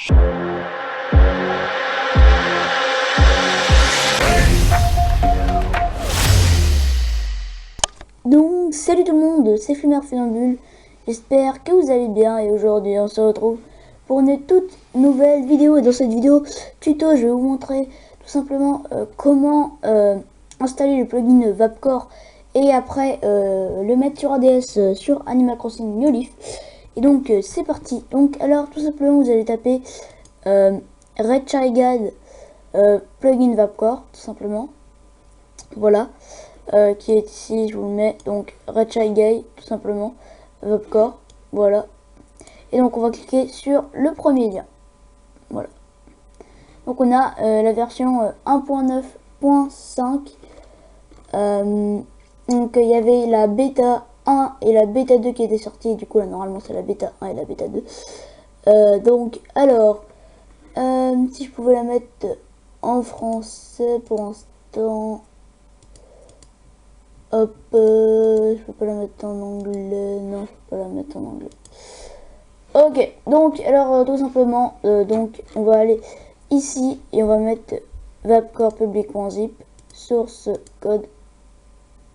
Donc salut tout le monde, c'est Fumeur Funambule, j'espère que vous allez bien et aujourd'hui on se retrouve pour une toute nouvelle vidéo. Et dans cette vidéo tuto je vais vous montrer tout simplement comment installer le plugin Vapcore et après le mettre sur ADS sur Animal Crossing New Leaf. Et donc c'est parti. Donc alors tout simplement vous allez taper Red Chai Guide plugin Vapcore tout simplement, voilà. Qui est ici, je vous le mets, donc Red Chai Guide tout simplement, Vapcore, voilà. Et donc on va cliquer sur le premier lien, voilà. Donc on a la version 1.9.5, donc il y avait la bêta 1 et la bêta 2 qui étaient sorties, du coup là normalement c'est la bêta 1 et la bêta 2. Donc alors, si je pouvais la mettre en français pour l'instant. Hop, je peux pas la mettre en anglais, non, je peux pas la mettre en anglais. Ok, donc alors tout simplement, donc on va aller ici et on va mettre vapcore public.zip, source code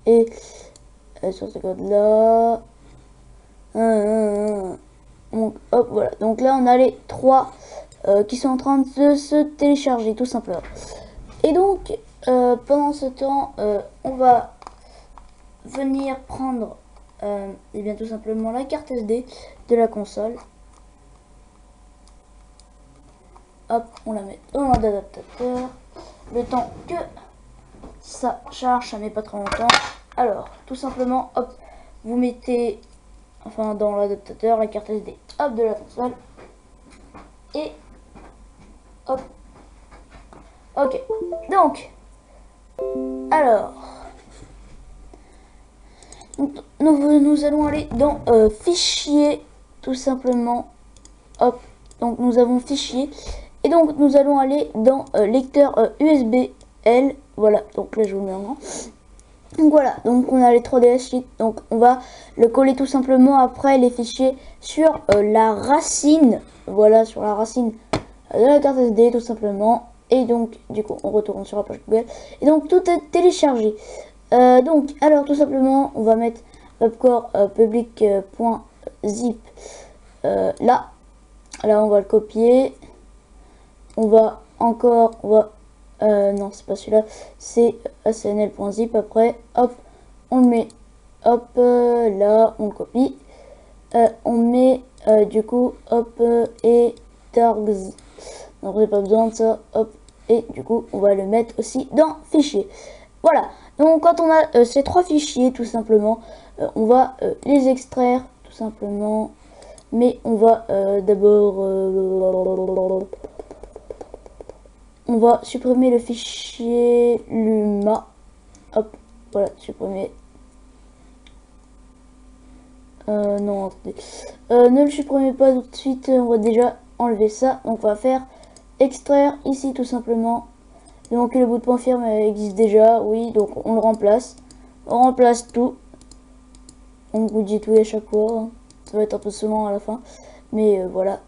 et sur ce code là. Donc hop, voilà. Donc là on a les trois qui sont en train de se télécharger tout simplement. Et donc pendant ce temps, on va venir prendre et bien tout simplement la carte SD de la console. Hop, on la met dans mode adaptateur. Le temps que ça charge, ça met pas trop longtemps. Alors, tout simplement, hop, vous mettez enfin dans l'adaptateur la carte SD hop de la console. Et hop. Ok. Donc, alors. Nous allons aller dans fichier tout simplement, hop, donc nous avons fichier et donc nous allons aller dans lecteur USB L, voilà, donc là je vous mets en grand. Donc voilà, donc on a les 3DS sheet, donc on va le coller tout simplement après les fichiers sur la racine, voilà, sur la racine de la carte SD tout simplement. Et donc du coup on retourne sur la page Google et donc tout est téléchargé. Donc alors tout simplement on va mettre vapcore public.zip là on va le copier, on va encore, non c'est pas celui-là, c'est acnl.zip. après hop on le met, hop là on le copie, on met du coup hop et tags, donc on n'a pas besoin de ça, hop, et du coup on va le mettre aussi dans fichier. Voilà, donc quand on a ces trois fichiers tout simplement, on va les extraire tout simplement, mais on va d'abord on va supprimer le fichier Luma, hop, voilà, supprimer. Non, attendez, ne le supprimez pas tout de suite, on va déjà enlever ça, donc on va faire extraire ici tout simplement. Donc le bout de point ferme existe déjà, oui, donc on le remplace. On remplace tout. On vous dit tout à chaque fois, hein. Ça va être un peu saoulant à la fin, mais voilà.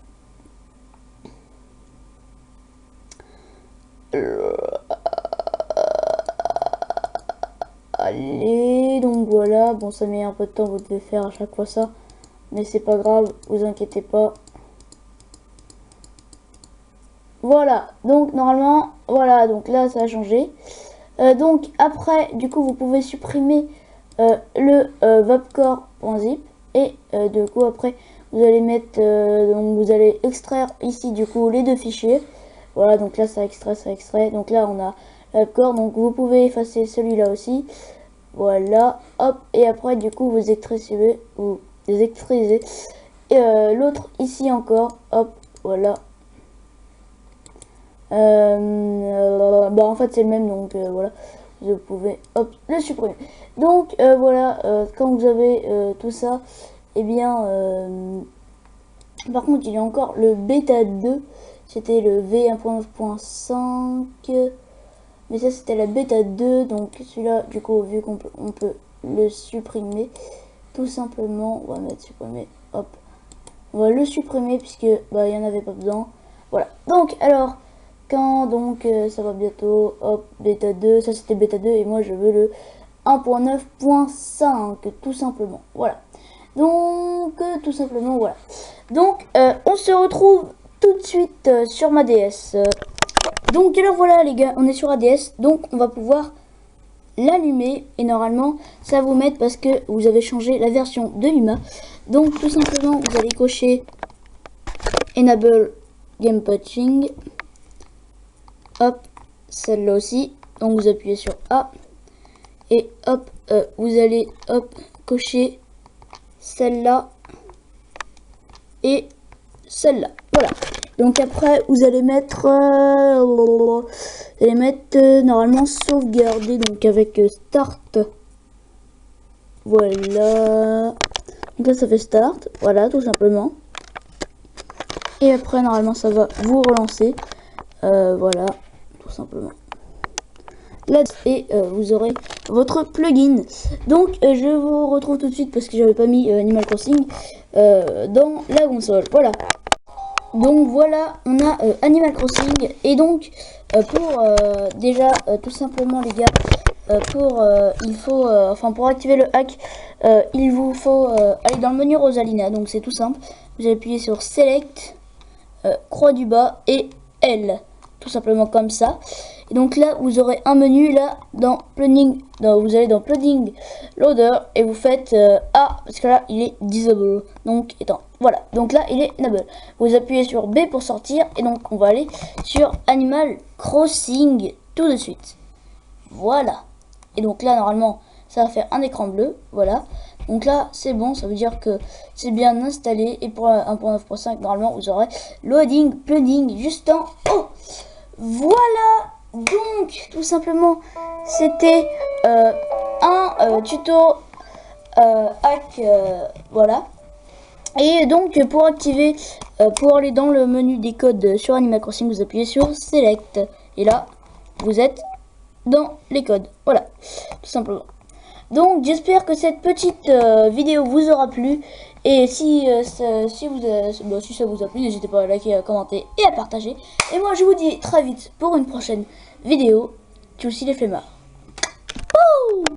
Allez, donc voilà, bon ça met un peu de temps, vous devez faire à chaque fois ça, mais c'est pas grave, vous inquiétez pas. Voilà, donc normalement, voilà, donc là ça a changé. Donc après, du coup, vous pouvez supprimer le vapcore.zip et du coup après vous allez mettre, donc vous allez extraire ici du coup les deux fichiers. Voilà, donc là ça extrait. Donc là on a vapcore, donc vous pouvez effacer celui-là aussi. Voilà, hop, et après du coup vous extraisez ou les extraisez et l'autre ici encore, hop, voilà. Bah en fait c'est le même, donc voilà, vous pouvez hop le supprimer. Donc voilà, quand vous avez tout ça, et bien par contre il y a encore le bêta 2, c'était le V1.9.5, mais ça c'était la bêta 2, donc celui-là du coup vu qu'on peut le supprimer tout simplement, on va mettre supprimer, hop, on va le supprimer puisque bah il y en avait pas besoin. Voilà. Donc alors, quand donc ça va bientôt, hop, bêta 2, ça c'était bêta 2 et moi je veux le 1.9.5 tout simplement. Voilà. Donc tout simplement voilà. Donc on se retrouve tout de suite sur ma DS. Donc alors voilà les gars, on est sur ADS, donc on va pouvoir l'allumer et normalement ça va vous mettre parce que vous avez changé la version de Luma. Donc tout simplement vous allez cocher Enable Game Patching. Hop, celle-là aussi. Donc vous appuyez sur A et hop, vous allez hop cocher celle-là et celle-là. Voilà. Donc après vous allez mettre normalement sauvegarder donc avec start. Voilà. Donc là ça fait start. Voilà tout simplement. Et après normalement ça va vous relancer. Voilà tout simplement. Là et vous aurez votre plugin. Donc je vous retrouve tout de suite parce que j'avais pas mis Animal Crossing dans la console. Voilà. Donc voilà, on a Animal Crossing et donc pour déjà tout simplement les gars, il faut enfin pour activer le hack, il vous faut aller dans le menu Rosalina. Donc c'est tout simple. Vous allez appuyer sur Select, croix du bas et L, tout simplement comme ça. Et donc là vous aurez un menu là dans plugin, vous allez dans plugin loader et vous faites A parce que là il est disable, donc étant voilà, donc là il est enable. Vous appuyez sur B pour sortir et donc on va aller sur Animal Crossing tout de suite. Voilà. Et donc là normalement ça va faire un écran bleu, voilà. Donc là c'est bon, ça veut dire que c'est bien installé et pour 1.9.5 normalement vous aurez loading plugin juste en haut. Voilà. Donc tout simplement c'était un tuto hack, voilà. Et donc pour activer, pour aller dans le menu des codes sur Animal Crossing, vous appuyez sur Select et là vous êtes dans les codes, voilà, tout simplement. Donc j'espère que cette petite vidéo vous aura plu et si ça vous a plu, n'hésitez pas à liker, à commenter et à partager. Et moi je vous dis très vite pour une prochaine vidéo. Ciao aussi les flemmards. Wouh!